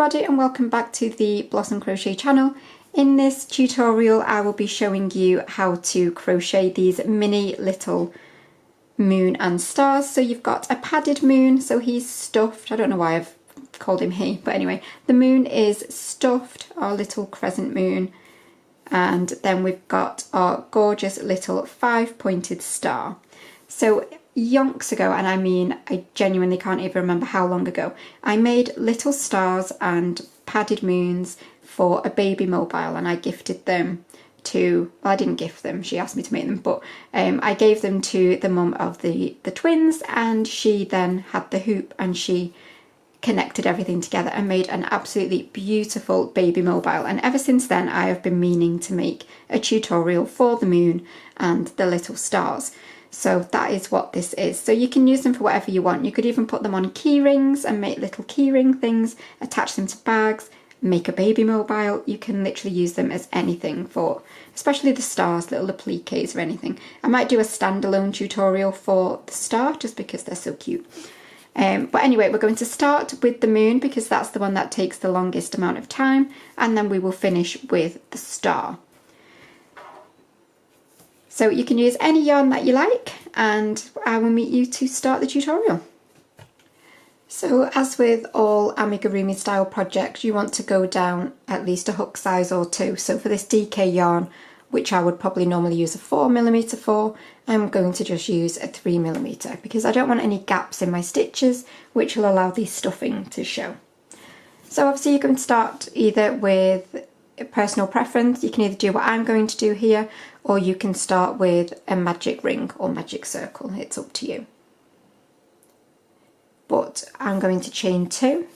everybody and welcome back to the Blossom Crochet channel. In this tutorial I will be showing you how to crochet these mini little moon and stars. So you've got a padded moon, so he's stuffed. I don't know why I've called him he, but anyway, the moon is stuffed, our little crescent moon, and then we've got our gorgeous little 5-pointed star. So yonks ago, and I mean I genuinely can't even remember how long ago, I made little stars and padded moons for a baby mobile, and I gifted them to, well, I didn't gift them, she asked me to make them, but I gave them to the mum of the twins, and she then had the hoop and she connected everything together and made an absolutely beautiful baby mobile. And ever since then I have been meaning to make a tutorial for the moon and the little stars. So that is what this is. So you can use them for whatever you want. You could even put them on key rings and make little key ring things, attach them to bags, make a baby mobile. You can literally use them as anything for, especially the stars, little appliques or anything. I might do a standalone tutorial for the star just because they're so cute. But anyway, we're going to start with the moon because that's the one that takes the longest amount of time, and then we will finish with the star. So you can use any yarn that you like, and I will meet you to start the tutorial. So as with all amigurumi style projects, you want to go down at least a hook size or two. So for this DK yarn, which I would probably normally use a 4mm for, I'm going to just use a 3mm because I don't want any gaps in my stitches, which will allow the stuffing to show. So obviously you can start either with personal preference. You can either do what I'm going to do here, or you can start with a magic ring or magic circle. It's up to you. But I'm going to chain 2,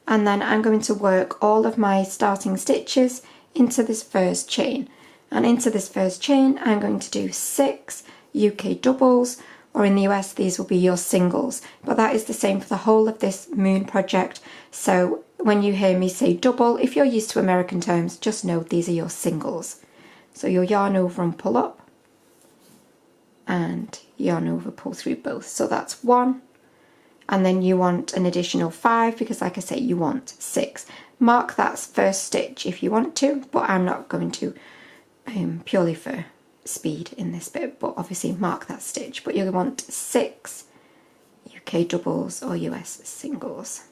and then I'm going to work all of my starting stitches into this first chain. And into this first chain I'm going to do 6 UK doubles, or in the US these will be your singles, but that is the same for the whole of this moon project. So when you hear me say double, if you're used to American terms, just know these are your singles. So you'll yarn over and pull up, and yarn over, pull through both. So that's 1, and then you want an additional 5 because, like I say, you want 6. Mark that first stitch if you want to, but I'm not going to, purely for speed in this bit, but obviously mark that stitch. But you'll want 6 UK doubles or US singles.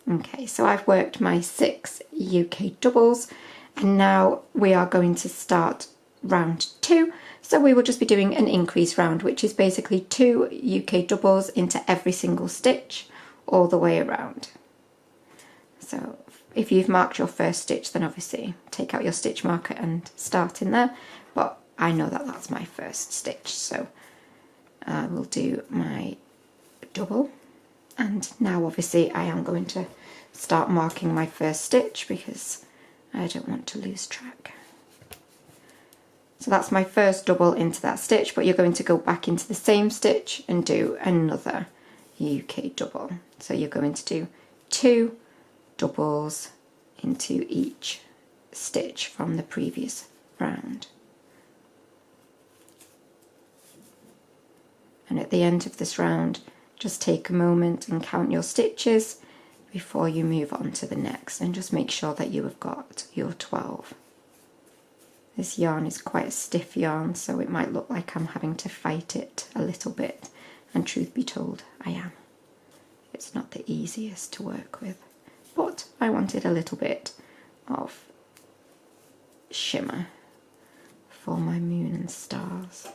Okay, so I've worked my 6 UK doubles, and now we are going to start round 2. So we will just be doing an increase round, which is basically 2 UK doubles into every single stitch all the way around. So if you've marked your first stitch, then obviously take out your stitch marker and start in there, but I know that that's my first stitch, so I will do my double. And now obviously I am going to start marking my first stitch because I don't want to lose track. So that's my first double into that stitch, but you're going to go back into the same stitch and do another UK double. So you're going to do 2 doubles into each stitch from the previous round. And at the end of this round, just take a moment and count your stitches before you move on to the next, and just make sure that you have got your 12. This yarn is quite a stiff yarn, so it might look like I'm having to fight it a little bit, and truth be told, I am. It's not the easiest to work with, but I wanted a little bit of shimmer for my moon and stars.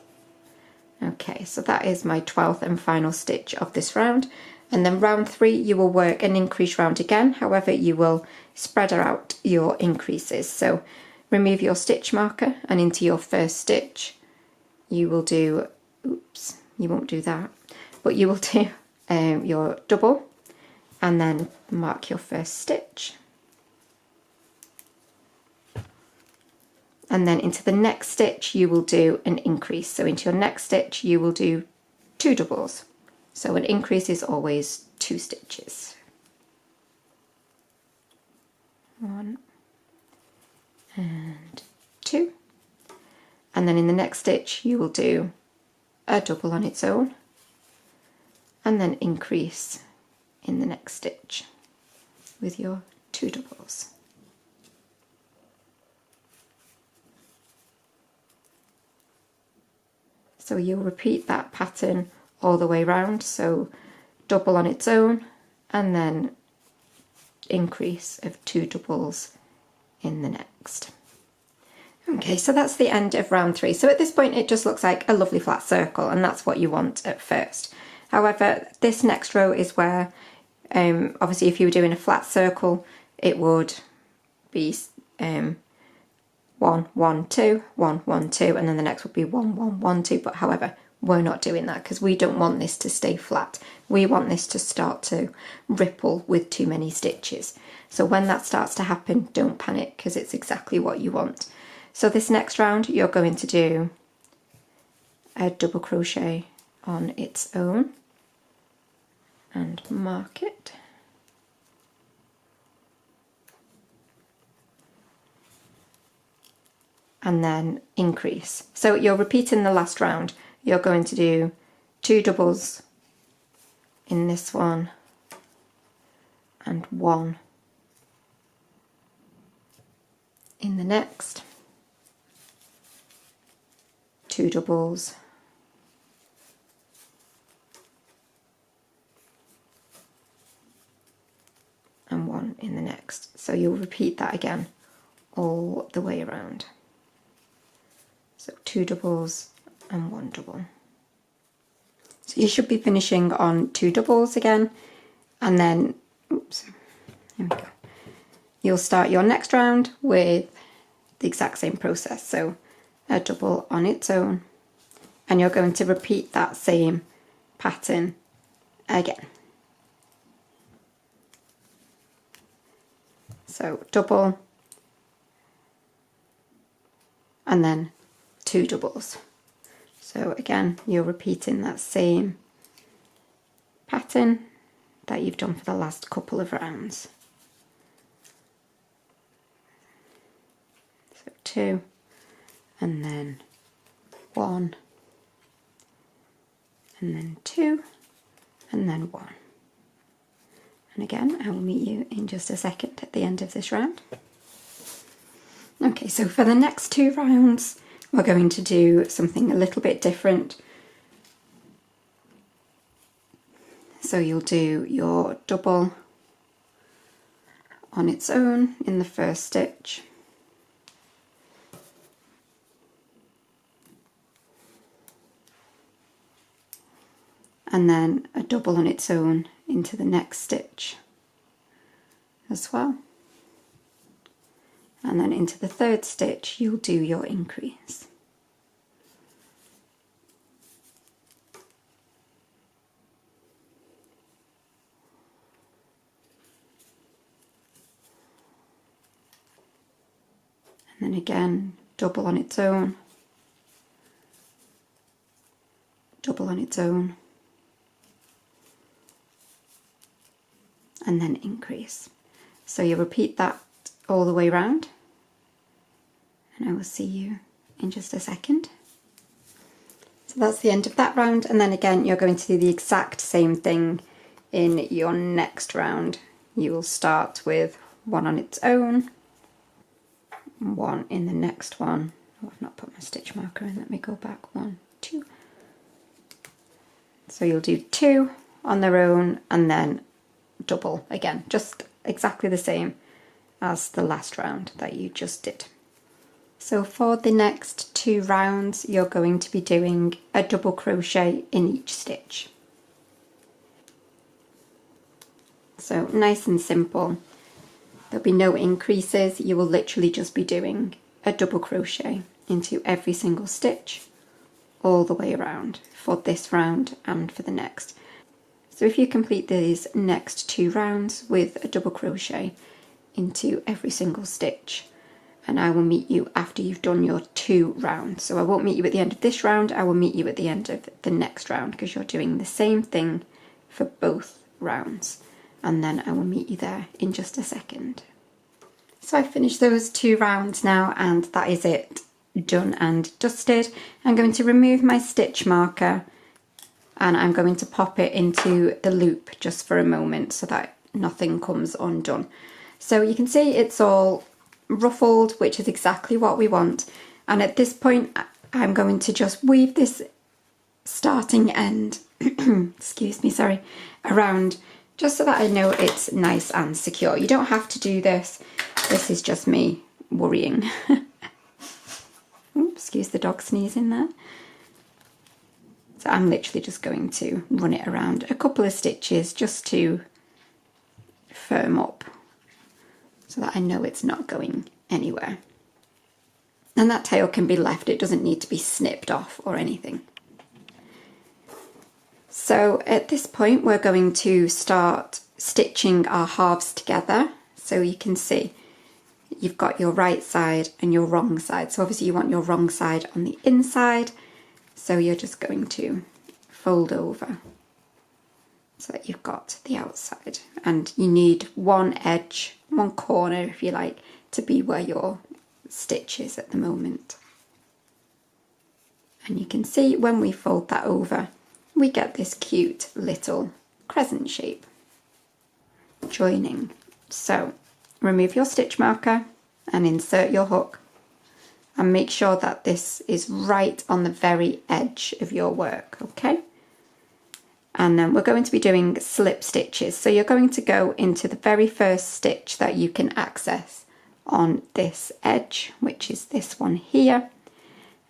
Okay, so that is my 12th and final stitch of this round, and then round 3 you will work an increase round again. However, you will spread out your increases. So remove your stitch marker, and into your first stitch you will do, oops, you won't do that, but you will do your double, and then mark your first stitch, and then into the next stitch you will do an increase. So into your next stitch you will do 2 doubles. So an increase is always 2 stitches. 1 and 2, and then in the next stitch you will do a double on its own, and then increase in the next stitch. with your 2 doubles. So you'll repeat that pattern all the way round, so double on its own and then increase of 2 doubles in the next. Okay, so that's the end of round 3. So at this point it just looks like a lovely flat circle, and that's what you want at first. However, this next row is where, obviously if you were doing a flat circle, it would be 1, 1, 2, 1, 1, 2, and then the next would be 1, 1, 1, 2. But however, we're not doing that because we don't want this to stay flat. We want this to start to ripple with too many stitches. So when that starts to happen, don't panic, because it's exactly what you want. So this next round, you're going to do a double crochet on its own and mark it. And then increase. So you're repeating the last round. You're going to do 2 doubles in this one and 1 in the next, 2 doubles, and 1 in the next. So you'll repeat that again all the way around. So 2 doubles and 1 double. So you should be finishing on 2 doubles again, and then, oops, there we go. You'll start your next round with the exact same process. So a double on its own, and you're going to repeat that same pattern again. So double and then 2 doubles. So again, you're repeating that same pattern that you've done for the last couple of rounds. So 2 and then 1 and then 2 and then 1. And again, I will meet you in just a second at the end of this round. Okay, so for the next 2 rounds, we're going to do something a little bit different. So you'll do your double on its own in the first stitch, and then a double on its own into the next stitch as well. And then into the third stitch, you'll do your increase. And then again, double on its own, double on its own, and then increase. So you repeat that all the way around, and I will see you in just a second. So that's the end of that round, and then again you're going to do the exact same thing in your next round. You will start with 1 on its own, 1 in the next one. Oh, I've not put my stitch marker in, let me go back. 1, 2. So you'll do 2 on their own and then double again, just exactly the same as the last round that you just did. So for the next 2 rounds, you're going to be doing a double crochet in each stitch. So nice and simple. There'll be no increases. You will literally just be doing a double crochet into every single stitch all the way around for this round and for the next. So if you complete these next 2 rounds with a double crochet into every single stitch, and I will meet you after you've done your 2 rounds. So I won't meet you at the end of this round, I will meet you at the end of the next round, because you're doing the same thing for both rounds. And then I will meet you there in just a second. So I've finished those 2 rounds now, and that is it, done and dusted. I'm going to remove my stitch marker, and I'm going to pop it into the loop just for a moment so that nothing comes undone. So you can see it's all ruffled, which is exactly what we want. And at this point, I'm going to just weave this starting end, excuse me, sorry, around, just so that I know it's nice and secure. You don't have to do this. This is just me worrying. Oops, excuse the dog sneezing there. So I'm literally just going to run it around a couple of stitches just to firm up so that I know it's not going anywhere. And that tail can be left, it doesn't need to be snipped off or anything. So at this point we're going to start stitching our halves together. So you can see you've got your right side and your wrong side. So obviously you want your wrong side on the inside. So you're just going to fold over so that you've got the outside. And you need one edge, one corner if you like, to be where your stitch is at the moment. And you can see when we fold that over, we get this cute little crescent shape joining. So remove your stitch marker and insert your hook and make sure that this is right on the very edge of your work, okay? And then we're going to be doing slip stitches. So you're going to go into the very first stitch that you can access on this edge, which is this one here.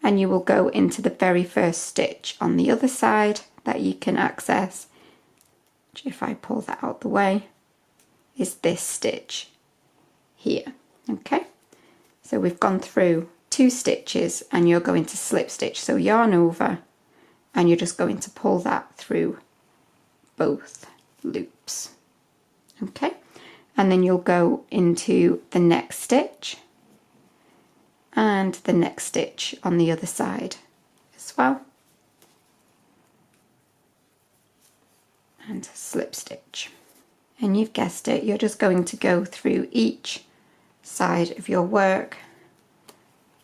And you will go into the very first stitch on the other side that you can access, which if I pull that out the way, is this stitch here, okay? So we've gone through 2 stitches and you're going to slip stitch. So yarn over and you're just going to pull that through both loops, okay? And then you'll go into the next stitch and the next stitch on the other side as well, and slip stitch. And you've guessed it, you're just going to go through each side of your work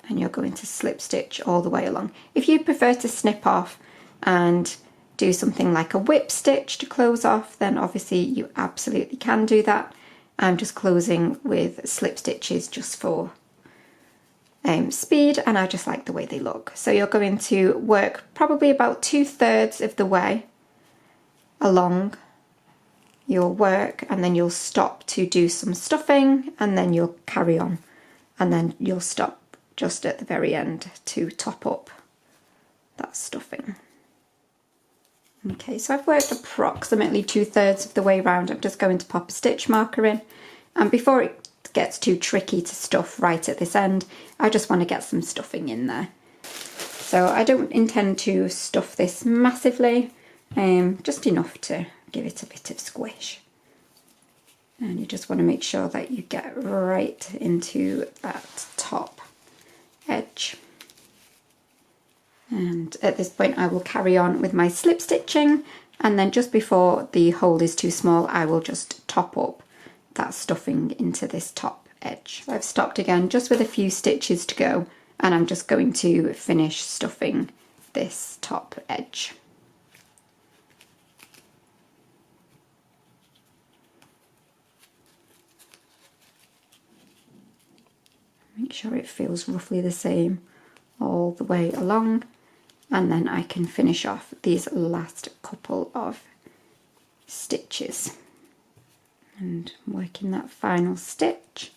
and you're going to slip stitch all the way along. If you prefer to snip off and do something like a whip stitch to close off, then obviously you absolutely can do that. I'm just closing with slip stitches just for speed, and I just like the way they look. So you're going to work probably about 2/3 of the way along your work, and then you'll stop to do some stuffing, and then you'll carry on, and then you'll stop just at the very end to top up that stuffing. Okay, so I've worked approximately 2/3 of the way around. I'm just going to pop a stitch marker in, and before it gets too tricky to stuff right at this end, I just want to get some stuffing in there. So I don't intend to stuff this massively, just enough to give it a bit of squish. And you just want to make sure that you get right into that top edge. And at this point I will carry on with my slip stitching, and then just before the hole is too small I will just top up that stuffing into this top edge. So I've stopped again just with a few stitches to go, and I'm just going to finish stuffing this top edge. Make sure it feels roughly the same all the way along, and then I can finish off these last couple of stitches and work in that final stitch,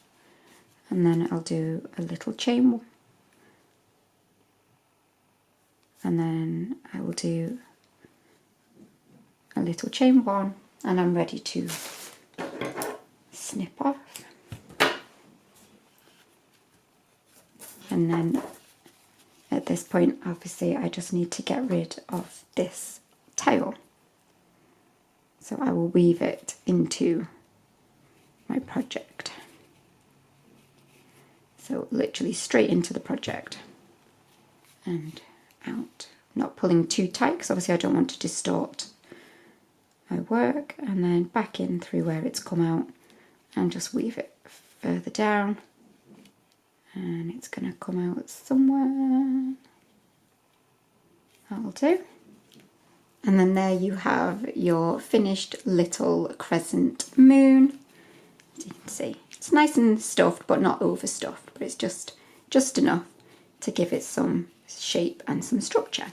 and then I'll do a little chain, and then I will do a little chain 1, and I'm ready to snip off. And then at this point obviously I just need to get rid of this tail, so I will weave it into my project. So literally straight into the project and out, not pulling too tight because obviously I don't want to distort my work, and then back in through where it's come out and just weave it further down, and it's going to come out somewhere. That'll do. And then there you have your finished little crescent moon. As you can see, it's nice and stuffed, but not overstuffed, but it's just enough to give it some shape and some structure.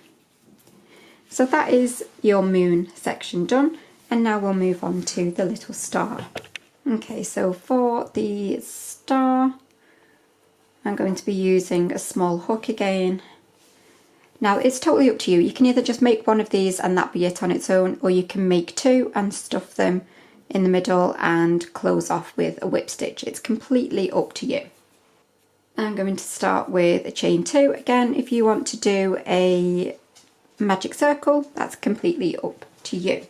So that is your moon section done, and now we'll move on to the little star. Okay, so for the star, I'm going to be using a small hook again. Now it's totally up to you. You can either just make one of these and that be it on its own, or you can make two and stuff them in the middle and close off with a whip stitch. It's completely up to you. I'm going to start with a chain 2. Again, if you want to do a magic circle, that's completely up to you.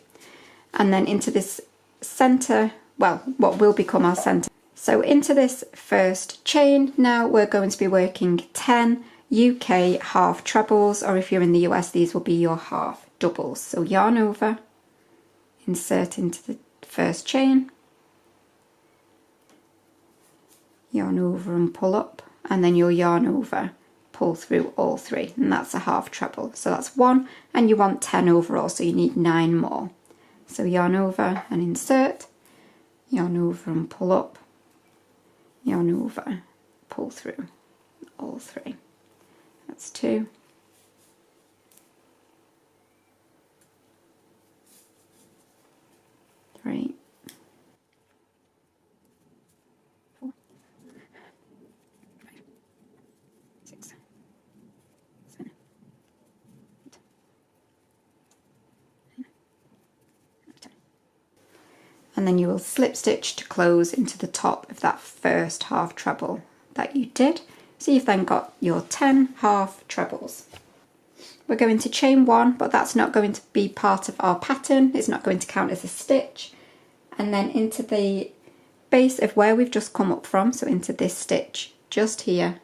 And then into this center, well, what will become our center. So into this first chain, now we're going to be working 10 UK half trebles, or if you're in the US, these will be your half doubles. So yarn over, insert into the first chain, yarn over and pull up, and then you'll yarn over, pull through all 3, and that's a half treble. So that's 1, and you want 10 overall, so you need 9 more. So yarn over and insert, yarn over and pull up, yarn over, pull through all 3. That's 2. 3. 4. 5. 6. 7. 8. 9. 10. And then you will slip stitch to close into the top of that first half treble that you did. So you've then got your 10 half trebles. We're going to chain 1, but that's not going to be part of our pattern. It's not going to count as a stitch. And then into the base of where we've just come up from, so into this stitch just here,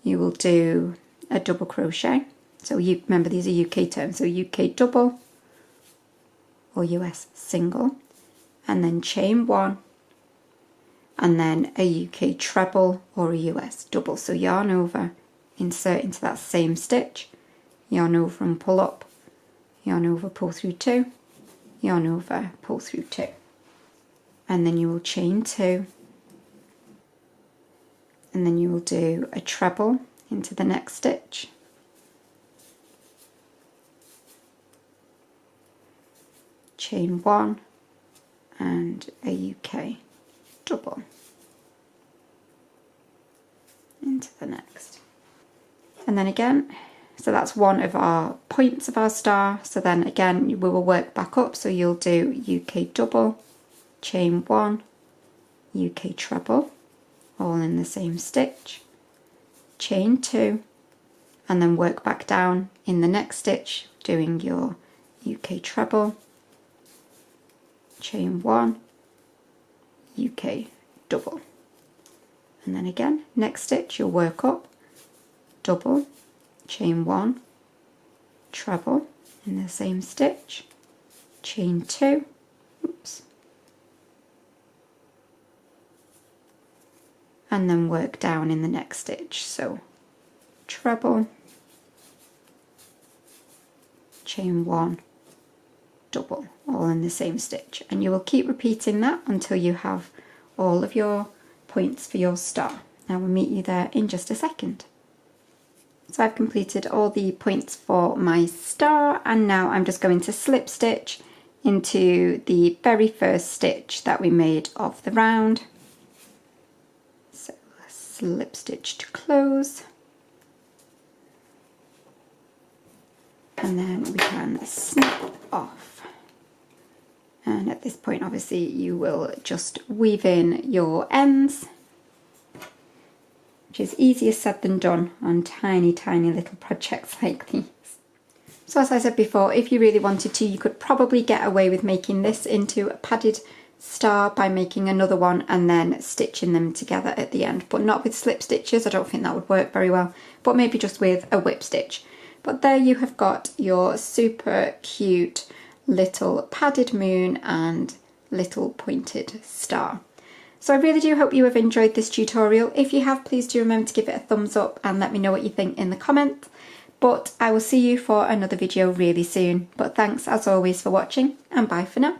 you will do a double crochet. So you remember, these are UK terms, so UK double or US single, and then chain 1, and then a UK treble or a US double. So yarn over, insert into that same stitch, yarn over and pull up, yarn over, pull through 2, yarn over, pull through 2. And then you will chain 2, and then you will do a treble into the next stitch, chain 1, and a UK double into the next. And then again, so that's one of our points of our star. So then again, we will work back up. So you'll do UK double, chain 1, UK treble, all in the same stitch, chain 2, and then work back down in the next stitch, doing your UK treble, chain 1, UK double. And then again, next stitch, you'll work up, double, chain 1, treble in the same stitch, chain 2, oops, and then work down in the next stitch. So treble, chain 1, double, all in the same stitch. And you will keep repeating that until you have all of your points for your star. Now we'll meet you there in just a second. So I've completed all the points for my star, and now I'm just going to slip stitch into the very first stitch that we made of the round. So slip stitch to close, and then we can snip off. And at this point, obviously, you will just weave in your ends, which is easier said than done on tiny, tiny little projects like these. So as I said before, if you really wanted to, you could probably get away with making this into a padded star by making another one and then stitching them together at the end, but not with slip stitches. I don't think that would work very well, but maybe just with a whip stitch. But there you have got your super cute little padded moon and little pointed star. So I really do hope you have enjoyed this tutorial. If you have, please do remember to give it a thumbs up and let me know what you think in the comments. But I will see you for another video really soon. But thanks as always for watching, and bye for now.